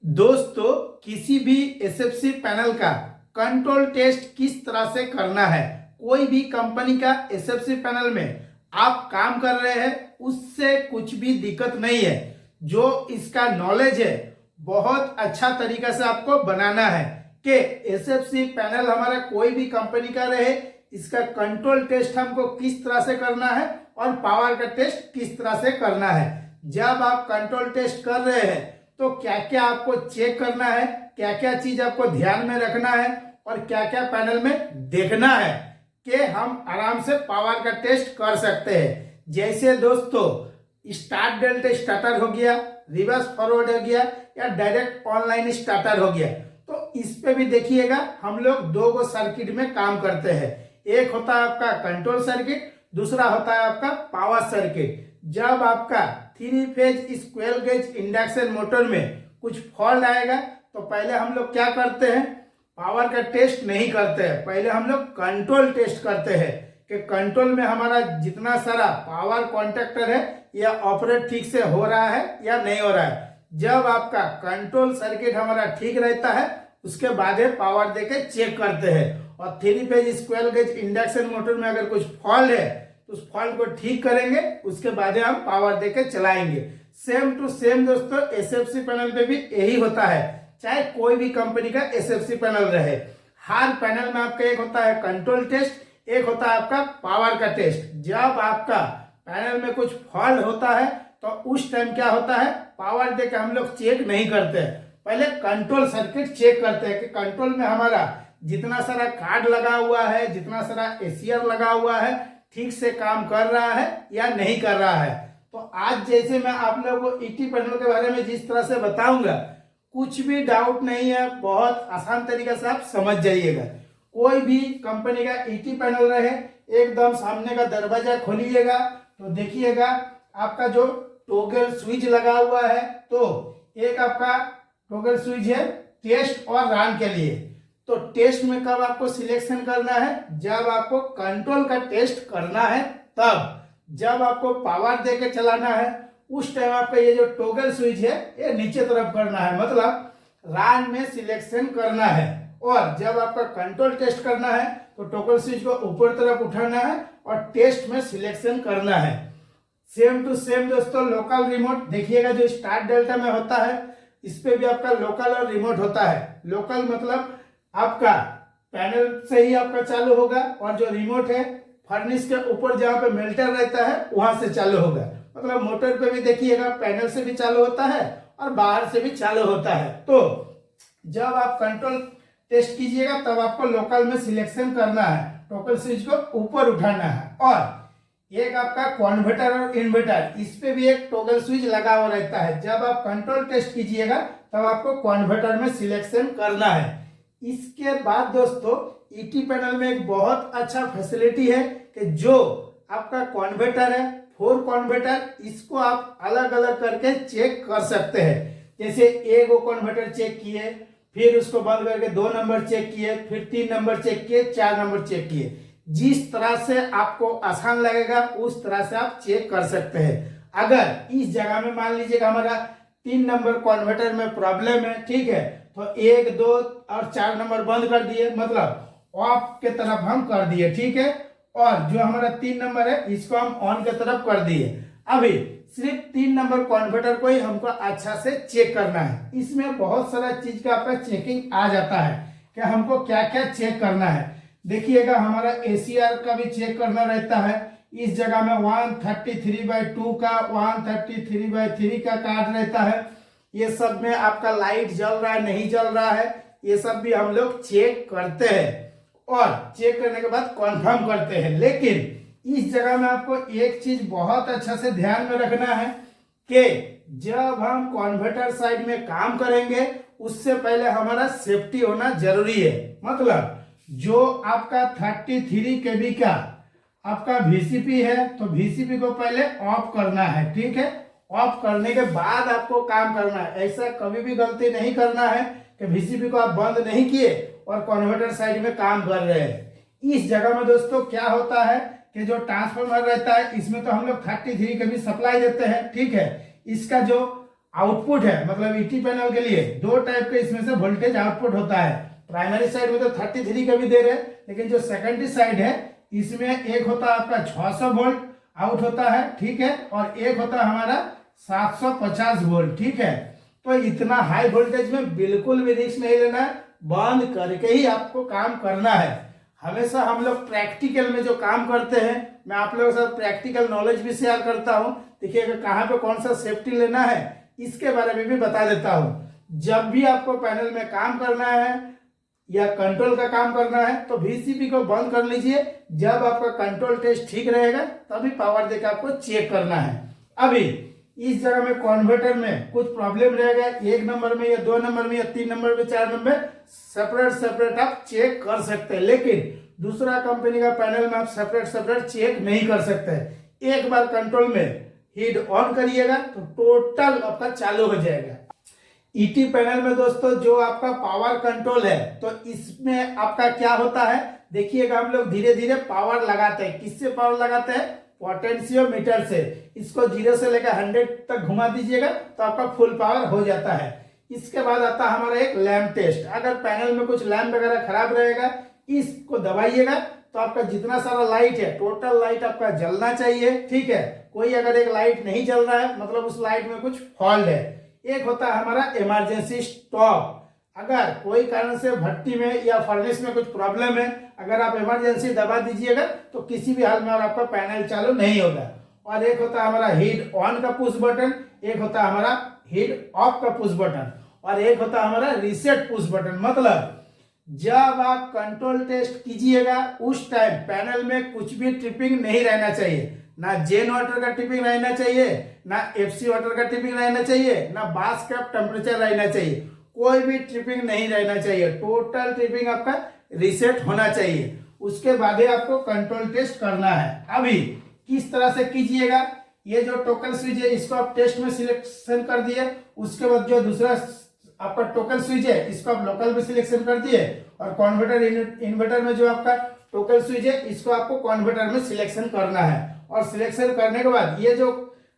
दोस्तों, किसी भी एसएफसी पैनल का कंट्रोल टेस्ट किस तरह से करना है। कोई भी कंपनी का एसएफसी पैनल में आप काम कर रहे हैं, उससे कुछ भी दिक्कत नहीं है। जो इसका नॉलेज है, बहुत अच्छा तरीका से आपको बनाना है कि एसएफसी पैनल हमारा कोई भी कंपनी का रहे, इसका कंट्रोल टेस्ट हमको किस तरह से करना है और पावर का टेस्ट किस तरह से करना है। जब आप कंट्रोल टेस्ट कर रहे हैं तो क्या क्या आपको चेक करना है, क्या क्या चीज आपको ध्यान में रखना है और क्या क्या पैनल में देखना है कि हम आराम से पावर का टेस्ट कर सकते हैं। जैसे दोस्तों, स्टार्ट डेल्टा स्टार्टर हो गया, रिवर्स फॉरवर्ड हो गया या डायरेक्ट ऑनलाइन स्टार्टर हो गया, तो इस पे भी देखिएगा हम लोग दो गो सर्किट में काम करते हैं। एक होता है आपका कंट्रोल सर्किट, दूसरा होता है आपका पावर सर्किट। जब आपका 3 phase square gauge induction motor में कुछ फॉल्ट आएगा तो पहले हम लोग क्या करते हैं, पावर का टेस्ट नहीं करते हैं, पहले हम लोग कंट्रोल टेस्ट करते हैं कि कंट्रोल में हमारा जितना सारा पावर कॉन्टेक्टर है या ऑपरेट ठीक से हो रहा है या नहीं हो रहा है। जब आपका कंट्रोल सर्किट हमारा ठीक रहता है, उसके बाद पावर देके चेक करते हैं। और 3 phase square gauge induction motor में अगर कुछ फॉल्ट है तो उस फॉल्ट को ठीक करेंगे, उसके बाद हम पावर देके चलाएंगे। सेम टू सेम दोस्तों, एसएफसी पैनल पे भी यही होता है, चाहे कोई भी कंपनी का एसएफसी पैनल रहे। हर पैनल में आपका एक होता है कंट्रोल टेस्ट, एक होता है आपका पावर का टेस्ट। जब आपका पैनल में कुछ फॉल्ट होता है तो उस टाइम क्या होता है, पावर देके हम लोग चेक नहीं करते हैं, पहले कंट्रोल सर्किट चेक करते हैं कि कंट्रोल में हमारा जितना सारा कार्ड लगा हुआ है, जितना सारा एसीआर लगा हुआ है, ठीक से काम कर रहा है या नहीं कर रहा है। तो आज जैसे मैं आप लोगों को ईटी पैनल के बारे में जिस तरह से बताऊंगा, कुछ भी डाउट नहीं है, बहुत आसान तरीके से आप समझ जाइएगा। कोई भी कंपनी का ईटी पैनल रहे, एकदम सामने का दरवाजा खोलिएगा तो देखिएगा आपका जो टॉगल स्विच लगा हुआ है, तो एक आपका टॉगल स्विच है टेस्ट और रन के लिए। तो टेस्ट में कब आपको सिलेक्शन करना है, जब आपको कंट्रोल का टेस्ट करना है तब। जब आपको पावर देके चलाना है उस टाइम आपका ये जो टॉगल स्विच है ये नीचे तरफ करना है, मतलब रन में सिलेक्शन करना है। और जब आपका कंट्रोल टेस्ट करना है तो टॉगल स्विच को ऊपर तरफ उठाना है और टेस्ट में सिलेक्शन करना है। सेम टू सेम दोस्तों, लोकल रिमोट देखिएगा जो स्टार्ट डेल्टा में होता है, इस पे भी आपका लोकल और रिमोट होता है। लोकल मतलब आपका पैनल से ही आपका चालू होगा और जो रिमोट है फर्नेस के ऊपर जहां पे मेल्टर रहता है वहां से चालू होगा। मतलब मोटर पे भी देखिएगा पैनल से भी चालू होता है और बाहर से भी चालू होता है। तो जब आप कंट्रोल टेस्ट कीजिएगा तब आपको लोकल में सिलेक्शन करना है, टॉगल स्विच को ऊपर उठाना है। और एक आपका कन्वर्टर और इन्वर्टर, इस पे भी एक टॉगल स्विच लगा हुआ रहता है। जब आप कंट्रोल टेस्ट कीजिएगा तब आपको कन्वर्टर में सिलेक्शन करना है। इसके बाद दोस्तों, ईटी पैनल में एक बहुत अच्छा फैसिलिटी है कि जो आपका कन्वर्टर है, 4 कन्वर्टर, इसको आप अलग अलग करके चेक कर सकते हैं। जैसे एक कन्वर्टर चेक किए, फिर उसको बंद करके 2 नंबर चेक किए, फिर 3 नंबर चेक किए, 4 नंबर चेक किए। जिस तरह से आपको आसान लगेगा उस तरह से आप चेक कर सकते हैं। अगर इस जगह में मान लीजिएगा हमारा 3 नंबर कन्वर्टर में प्रॉब्लम है, ठीक है, तो 1, 2 और 4 नंबर बंद कर दिए, मतलब ऑफ के तरफ हम कर दिए, ठीक है। और जो हमारा 3 नंबर है इसको हम ऑन के तरफ कर दिए। अभी सिर्फ 3 नंबर कन्वर्टर को ही हमको अच्छा से चेक करना है। इसमें बहुत सारा चीज का आपका चेकिंग आ जाता है कि हमको क्या क्या चेक करना है। देखिएगा हमारा एसीआर का भी चेक करना रहता है। इस जगह में 133/2 का, 133/3 का कार्ड रहता है। ये सब में आपका लाइट जल रहा है नहीं जल रहा है, ये सब भी हम लोग चेक करते हैं और चेक करने के बाद कंफर्म करते हैं। लेकिन इस जगह में आपको एक चीज बहुत अच्छा से ध्यान में रखना है कि जब हम कन्वर्टर साइड में काम करेंगे उससे पहले हमारा सेफ्टी होना जरूरी है। मतलब जो आपका 33 केबी का आपका वीसीपी है तो वीसीपी को पहले ऑफ करना है, ठीक है। ऑफ करने के बाद आपको काम करना है। ऐसा कभी भी गलती नहीं करना है कि वीसीपी को आप बंद नहीं किए और कन्वर्टर साइड में काम कर रहे हैं। इस जगह में दोस्तों क्या होता है कि जो ट्रांसफार्मर रहता है इसमें तो हम लोग 33 केबी सप्लाई देते हैं, ठीक है। इसका जो आउटपुट है, मतलब ईटी पैनल के लिए दो टाइप के इसमें से वोल्टेज आउटपुट होता है। प्राइमरी साइड में तो 33 का भी दे रहे हैं, लेकिन जो सेकेंडरी साइड है इसमें एक होता है आपका 600 वोल्ट आउट होता है, ठीक है, और एक होता है हमारा 750 वोल्ट, ठीक है। तो इतना हाई वोल्टेज में बिल्कुल भी रिस्क नहीं लेना है, बंद करके ही आपको काम करना है। हमेशा हम लोग प्रैक्टिकल में जो काम करते हैं, मैं आप लोगों के साथ प्रैक्टिकल नॉलेज भी शेयर करता हूं। देखिएगा कहाँ पे कौन सा सेफ्टी लेना है इसके बारे में भी बता देता हूं। जब भी आपको पैनल में काम करना है या कंट्रोल का काम करना है तो वीसीपी को बंद कर लीजिए। जब आपका कंट्रोल टेस्ट ठीक रहेगा तभी पावर देकर आपको चेक करना है। अभी इस जगह में कन्वर्टर में कुछ प्रॉब्लम रहेगा, 1 नंबर में या 2 नंबर में या 3 नंबर में 4 नंबर सेपरेट आप चेक कर सकते हैं, लेकिन दूसरा कंपनी का पैनल में आप सेपरेट चेक नहीं कर सकते। एक बार कंट्रोल में हीट ऑन करिएगा तो टोटल आपका चालू हो जाएगा। ईटी पैनल में दोस्तों जो आपका पावर कंट्रोल है तो इसमें आपका क्या होता है, देखिएगा हम लोग धीरे धीरे पावर लगाते हैं। किससे पावर लगाते हैं? पोटेंशियोमीटर से। इसको 0 से लेकर 100 तक घुमा दीजिएगा तो आपका फुल पावर हो जाता है। इसके बाद आता है हमारा एक लैंप टेस्ट। अगर पैनल में कुछ लैंप वगैरह खराब रहेगा, इसको दबाइएगा तो आपका जितना सारा लाइट है टोटल लाइट आपका जलना चाहिए, ठीक है। कोई अगर एक लाइट नहीं जल रहा है मतलब उस लाइट में कुछ फॉल्ट है। एक होता है हमारा इमरजेंसी स्टॉप। अगर कोई कारण से भट्टी में या फर्नेस में कुछ प्रॉब्लम है, अगर आप इमरजेंसी दबा दीजिएगा तो किसी भी हाल में और आपका पैनल चालू नहीं होगा। और एक होता है हमारा हीट ऑन का पुश बटन, एक होता है हमारा हीट ऑफ का पुश बटन, और एक होता है हमारा रीसेट पुश बटन। मतलब जब आप कंट्रोल टेस्ट कीजिएगा उस टाइम पैनल में कुछ भी ट्रिपिंग नहीं रहना चाहिए। ना जेन वाटर का ट्रिपिंग रहना चाहिए, ना एफसी वाटर का ट्रिपिंग रहना चाहिए, ना बास का टेम्परेचर रहना चाहिए। कोई भी ट्रिपिंग नहीं रहना चाहिए। टोटल ट्रिपिंग आपका रीसेट होना चाहिए। उसके बाद ही आपको कंट्रोल टेस्ट करना है। अभी किस तरह से कीजिएगा, ये जो टोकन स्विच है इसको आप टेस्ट में सिलेक्शन कर दिए। उसके बाद जो दूसरा आपका टोकन स्विच है इसको आप लोकल में सिलेक्शन कर दिए, और कन्वर्टर इन्वर्टर में जो आपका टोकन स्विच है इसको आपको कन्वर्टर में सिलेक्शन करना है। और सिलेक्शन करने के बाद ये जो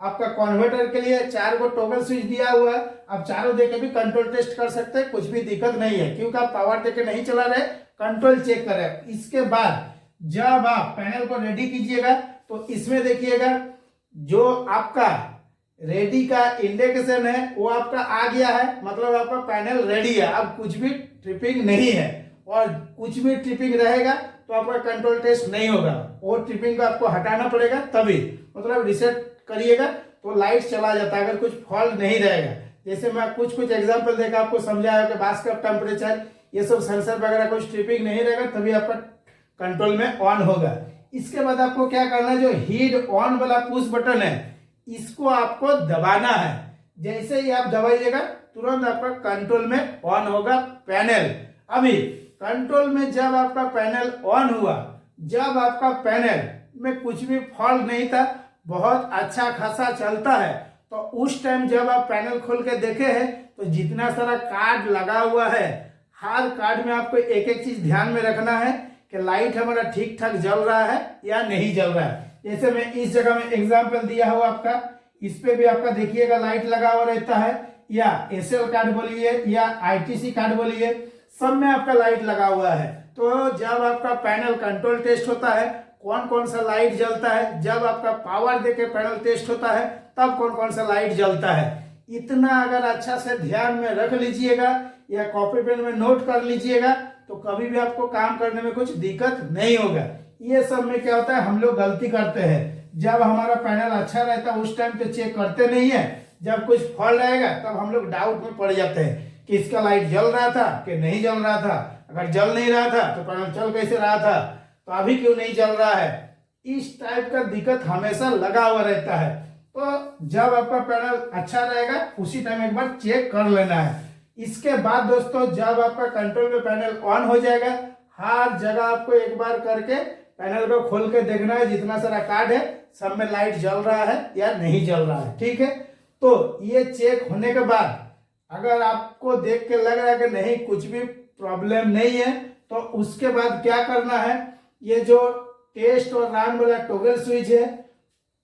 आपका कन्वर्टर के लिए 4 को टॉगल स्विच दिया हुआ है, आप चारों देके भी कंट्रोल टेस्ट कर सकते हैं, कुछ भी दिक्कत नहीं है, क्योंकि आप पावर देके नहीं चला रहे, कंट्रोल चेक कर रहे हैं। इसके बाद जब आप पैनल को रेडी कीजिएगा तो इसमें देखिएगा जो आपका रेडी का इंडिकेशन है वो आपका आ गया है, मतलब आपका पैनल रेडी है। अब कुछ भी ट्रिपिंग नहीं है, और कुछ भी ट्रिपिंग रहेगा तो आपका कंट्रोल टेस्ट नहीं होगा। वो ट्रिपिंग को आपको हटाना पड़ेगा, तभी मतलब रिसेट करिएगा तो लाइट चला जाता है अगर कुछ फॉल्ट नहीं रहेगा। जैसे मैं कुछ एग्जांपल देकर आपको समझाया कि बास का टेम्परेचर ये सब सेंसर वगैरह कुछ ट्रिपिंग नहीं रहेगा तभी आपका कंट्रोल में ऑन होगा। इसके बाद आपको क्या करना है, जो हीट ऑन वाला पुश बटन है इसको आपको दबाना है। जैसे ही आप दबाइएगा तुरंत आपका कंट्रोल में ऑन होगा पैनल। अभी कंट्रोल में जब आपका पैनल ऑन हुआ, जब आपका पैनल में कुछ भी फॉल्ट नहीं था, बहुत अच्छा खासा चलता है, तो उस टाइम जब आप पैनल खोल के देखे हैं तो जितना सारा कार्ड लगा हुआ है हर कार्ड में आपको एक एक चीज ध्यान में रखना है कि लाइट हमारा ठीक ठाक जल रहा है या नहीं जल रहा है। जैसे मैं इस जगह में एग्जांपल दिया हुआ आपका, इस पे भी आपका देखिएगा लाइट लगा हुआ रहता है, या एसएल कार्ड बोलिए या आईटीसी कार्ड बोलिए, सब में आपका लाइट लगा हुआ है। तो जब आपका पैनल कंट्रोल टेस्ट होता है कौन कौन सा लाइट जलता है, जब आपका पावर देके पैनल टेस्ट होता है तब कौन कौन सा लाइट जलता है, इतना अगर अच्छा से ध्यान में रख लीजिएगा या कॉपी पेन में नोट कर लीजिएगा तो कभी भी आपको काम करने में कुछ दिक्कत नहीं होगा। ये सब में क्या होता है, हम लोग गलती करते हैं। जब हमारा पैनल अच्छा रहता है उस टाइम पे चेक करते नहीं है, जब कुछ फॉल्ट आएगा तब हम लोग डाउट में पड़ जाते हैं कि इसका लाइट जल रहा था कि नहीं जल रहा था। अगर जल नहीं रहा था तो पैनल चल कैसे रहा था, तो अभी क्यों नहीं चल रहा है। इस टाइप का दिक्कत हमेशा लगा हुआ रहता है। तो जब आपका पैनल अच्छा रहेगा उसी टाइम एक बार चेक कर लेना है। इसके बाद दोस्तों जब आपका कंट्रोल में पैनल ऑन हो जाएगा, हर जगह आपको एक बार करके पैनल को खोल के देखना है, जितना सारा कार्ड है सब में लाइट जल रहा है या नहीं जल रहा है, ठीक है। तो ये चेक होने के बाद अगर आपको देख के लग रहा है कि नहीं कुछ भी प्रॉब्लम नहीं है, तो उसके बाद क्या करना है, ये जो टेस्ट और रन वाला टॉगल स्विच है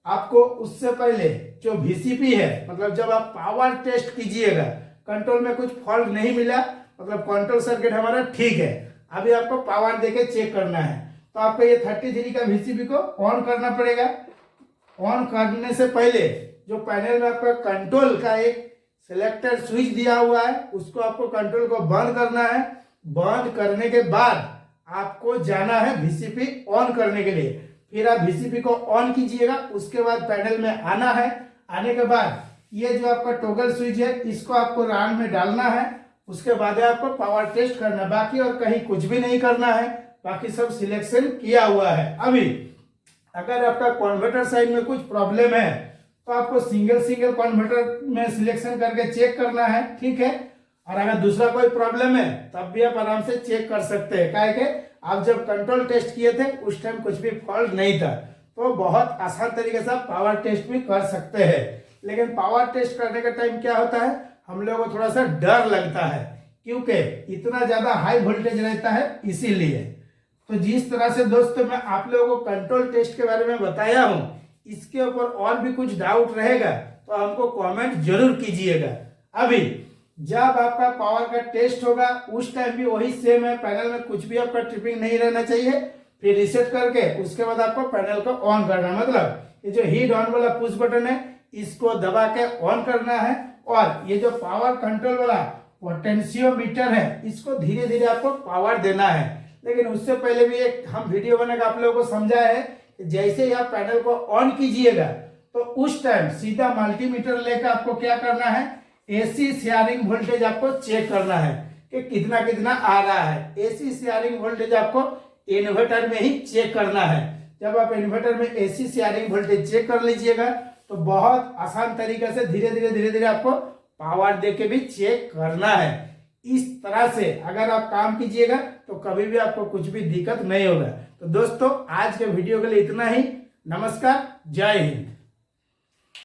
आपको उससे पहले जो VCP है, मतलब जब आप पावर टेस्ट कीजिएगा, कंट्रोल में कुछ फॉल्ट नहीं मिला, मतलब कंट्रोल सर्किट हमारा ठीक है, अभी आपको पावर देके चेक करना है, तो आपको ये 33 का VCP को ऑन करना पड़ेगा। ऑन करने से पहले जो पैनल में आपका कंट्रोल का एक सिलेक्टर स्विच दिया हुआ है, उसको आपको कंट्रोल को बंद करना है। बंद करने के बाद आपको जाना है VCP ऑन करने के लिए, फिर आप VCP को ऑन कीजिएगा। उसके बाद पैनल में आना है। आने के बाद ये जो आपका टॉगल स्विच है, इसको आपको रान में डालना है। उसके बाद आपको पावर टेस्ट करना है, बाकी और कहीं कुछ भी नहीं करना है, बाकी सब सिलेक्शन किया हुआ है। अभी अगर आपका कन्वर्टर साइड में कुछ प्रॉब्लम है तो आपको सिंगल कन्वर्टर में सिलेक्शन करके चेक करना है, ठीक है। और अगर दूसरा कोई प्रॉब्लम है तब भी आप आराम से चेक कर सकते हैं, काहे के आप जब कंट्रोल टेस्ट किए थे उस टाइम कुछ भी फॉल्ट नहीं था, तो बहुत आसान तरीके से आप पावर टेस्ट भी कर सकते हैं। लेकिन पावर टेस्ट करने का टाइम क्या होता है, हम लोगों को थोड़ा सा डर लगता है, क्योंकि इतना ज्यादा हाई वोल्टेज रहता है, इसीलिए। तो जिस तरह से दोस्तों मैं आप लोगों को कंट्रोल टेस्ट के बारे में बताया हूं, इसके ऊपर और भी कुछ डाउट रहेगा तो हमको कमेंट जरूर कीजिएगा। अभी जब आपका पावर का टेस्ट होगा उस टाइम भी वही सेम है, पैनल में कुछ भी आपका ट्रिपिंग नहीं रहना चाहिए। फिर रीसेट करके उसके बाद आपको पैनल को ऑन करना है, मतलब ये जो हीट ऑन वाला पुश बटन है इसको दबा के ऑन करना है। और ये जो पावर कंट्रोल वाला पोटेंशियोमीटर है, इसको धीरे धीरे आपको पावर देना है। लेकिन उससे पहले भी एक हम वीडियो बनाकर आप लोगों को समझाया है कि जैसे ही आप पैनल को ऑन कीजिएगा तो उस टाइम सीधा मल्टीमीटर लेकर आपको क्या करना है, AC शेयरिंग वोल्टेज आपको चेक करना है कि कितना कितना आ रहा है। AC शेयरिंग वोल्टेज आपको इन्वर्टर में ही चेक करना है। जब आप इन्वर्टर में AC शेयरिंग वोल्टेज चेक कर लीजिएगा तो बहुत आसान तरीके से धीरे धीरे आपको पावर देके भी चेक करना है। इस तरह से अगर आप काम कीजिएगा तो कभी भी आपको कुछ भी दिक्कत नहीं होगा। तो दोस्तों आज के वीडियो के लिए इतना ही। नमस्कार, जय हिंद।